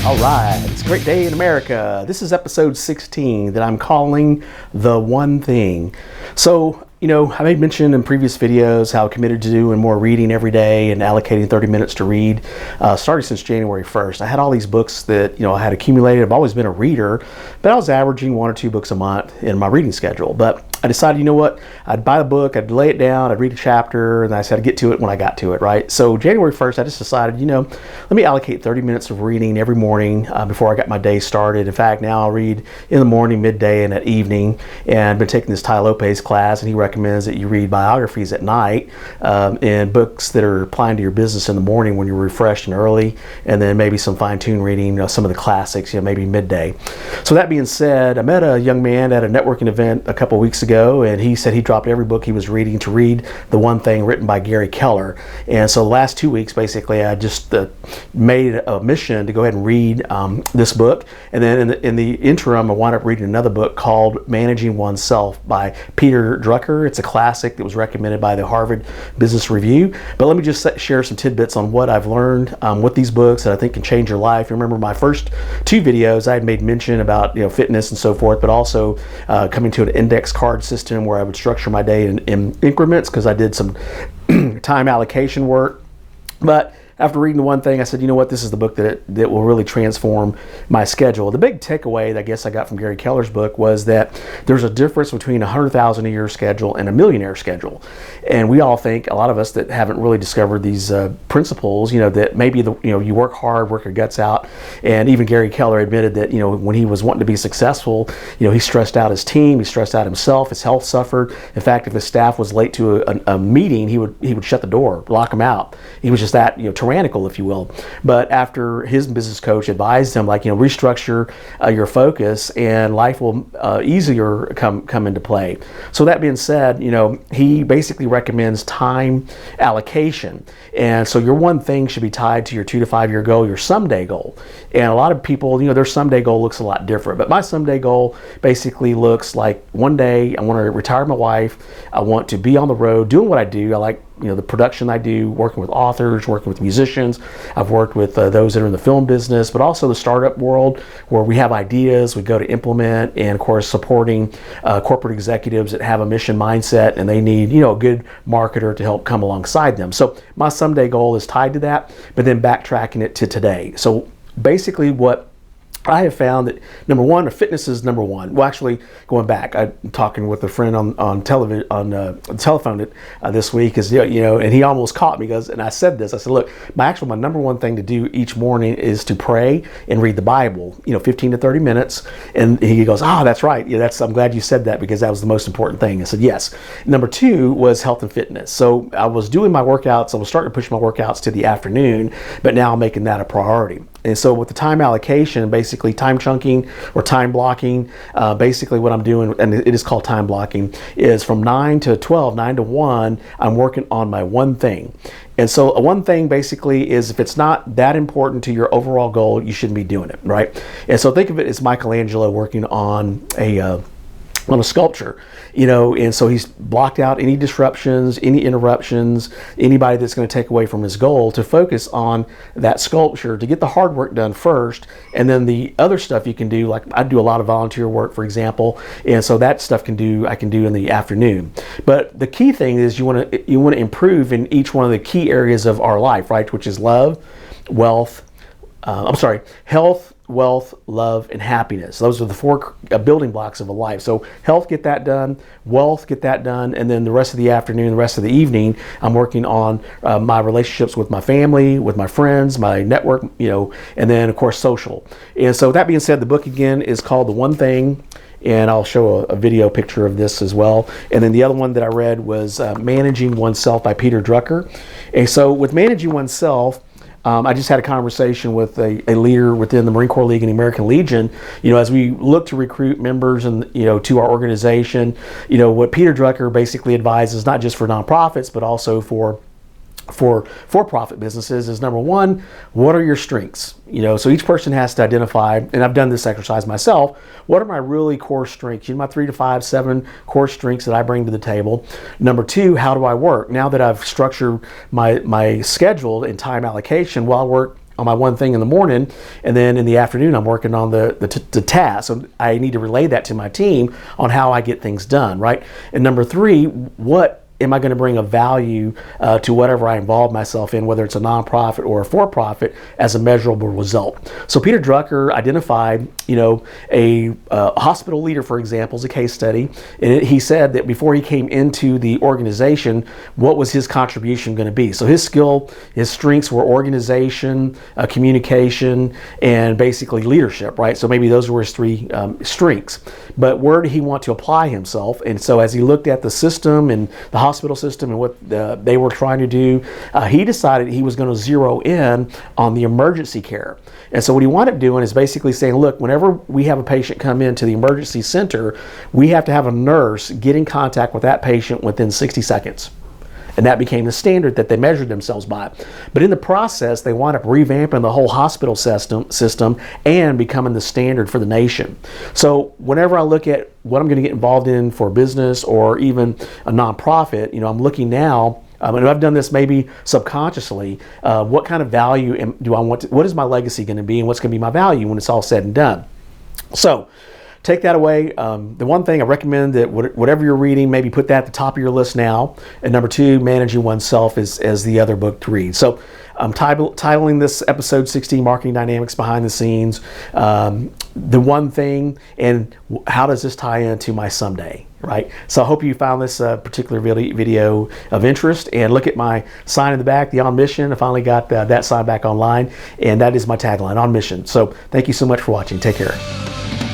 All right, it's a great day in America. This is episode 16 that I'm calling The One Thing. So, I made mention in previous videos how I'm committed to doing more reading every day and allocating 30 minutes to read, starting since January 1st. I had all these books that, I had accumulated. I've always been a reader, but I was averaging 1 or 2 books a month in my reading schedule. But I decided, I'd buy the book, I'd lay it down, I'd read a chapter, and I said I'd get to it when I got to it, right? So January 1st, I just decided, let me allocate 30 minutes of reading every morning before I got my day started. In fact, now I'll read in the morning, midday, and at evening. And I've been taking this Lopez class, and he recommends that you read biographies at night and books that are applying to your business in the morning when you're refreshed and early, and then maybe some fine-tuned reading, some of the classics, maybe midday. So that being said, I met a young man at a networking event a couple weeks ago, and he said he dropped every book he was reading to read The One Thing written by Gary Keller. And so the last 2 weeks, basically, I just made a mission to go ahead and read this book. And then in the interim, I wound up reading another book called Managing Oneself by Peter Drucker. It's a classic that was recommended by the Harvard Business Review. But let me just share some tidbits on what I've learned with these books that I think can change your life. You remember my first 2 videos, I had made mention about fitness and so forth, but also coming to an index card system where I would structure my day in increments because I did some time allocation work. But after reading The One Thing, I said, this is the book that will really transform my schedule. The big takeaway that I guess I got from Gary Keller's book was that there's a difference between a $100,000 a year schedule and a millionaire schedule. And we all think, a lot of us that haven't really discovered these principles, that maybe you work hard, work your guts out. And even Gary Keller admitted that, when he was wanting to be successful, he stressed out his team, he stressed out himself, his health suffered. In fact, if his staff was late to a meeting, he would shut the door, lock them out. He was just that, tyrannical, if you will. But after his business coach advised him, restructure your focus and life will easier come into play. So that being said, he basically recommends time allocation. And so your one thing should be tied to your 2 to 5 year goal, your someday goal. And a lot of people, their someday goal looks a lot different. But my someday goal basically looks like one day I want to retire my wife. I want to be on the road doing what I do. I like the production I do, working with authors, working with musicians. I've worked with those that are in the film business, but also the startup world where we have ideas, we go to implement, and of course supporting corporate executives that have a mission mindset and they need a good marketer to help come alongside them. So my someday goal is tied to that, but then backtracking it to today. So basically what I have found that number one, fitness is number one. Well, actually, going back, I'm talking with a friend on television, on the telephone this week, and he almost caught me. And I said this. I said, look, my number one thing to do each morning is to pray and read the Bible. 15 to 30 minutes. And he goes, that's right. I'm glad you said that because that was the most important thing. I said yes. Number 2 was health and fitness. So I was doing my workouts. I was starting to push my workouts to the afternoon, but now I'm making that a priority. And so with the time allocation, basically time chunking or time blocking, basically what I'm doing, and it is called time blocking, is from 9 to 12, 9 to 1, I'm working on my one thing. And so a one thing basically is if it's not that important to your overall goal, you shouldn't be doing it, right? And so think of it as Michelangelo working on a sculpture, and so he's blocked out any disruptions, any interruptions, anybody that's going to take away from his goal to focus on that sculpture to get the hard work done first, and then the other stuff you can do, like I do a lot of volunteer work, for example, and so that stuff I can do in the afternoon. But the key thing is you want to improve in each one of the key areas of our life, right, which is health, wealth, love, and happiness. Those are the 4 building blocks of a life. So health, get that done. Wealth, get that done. And then the rest of the afternoon, the rest of the evening, I'm working on my relationships with my family, with my friends, my network, and then of course social. And so that being said, the book again is called The One Thing. And I'll show a video picture of this as well. And then the other one that I read was Managing Oneself by Peter Drucker. And so with Managing Oneself, I just had a conversation with a leader within the Marine Corps League and the American Legion. As we look to recruit members and to our organization, what Peter Drucker basically advises, not just for nonprofits, but also for for-profit businesses is number one, what are your strengths? So each person has to identify, and I've done this exercise myself, what are my really core strengths? My 3 to 5, 7 core strengths that I bring to the table. Number two, how do I work? Now that I've structured my schedule and time allocation, well, I work on my one thing in the morning, and then in the afternoon I'm working on the task. So I need to relay that to my team on how I get things done, right? And number three, what am I going to bring a value to whatever I involve myself in, whether it's a nonprofit or a for-profit, as a measurable result. So Peter Drucker identified, a hospital leader, for example, as a case study. And he said that before he came into the organization, what was his contribution going to be? So his strengths were organization, communication, and basically leadership, right? So maybe those were his three strengths. But where did he want to apply himself? And so as he looked at the system and the hospital system and what they were trying to do, he decided he was going to zero in on the emergency care. And so what he wound up doing is basically saying, look, whenever we have a patient come into the emergency center, we have to have a nurse get in contact with that patient within 60 seconds. And that became the standard that they measured themselves by. But in the process, they wound up revamping the whole hospital system and becoming the standard for the nation. So whenever I look at what I'm going to get involved in for business or even a nonprofit, I'm looking now, and I've done this maybe subconsciously, what kind of value do I want to, what is my legacy going to be, and what's going to be my value when it's all said and done? So take that away. The one thing I recommend that whatever you're reading, maybe put that at the top of your list now. And number two, Managing Oneself is the other book to read. So I'm titling this episode 16, Marketing Dynamics Behind the Scenes, the one thing, and how does this tie into my someday, right? So I hope you found this particular video of interest, and look at my sign in the back, the On Mission. I finally got that sign back online, and that is my tagline, On Mission. So thank you so much for watching. Take care.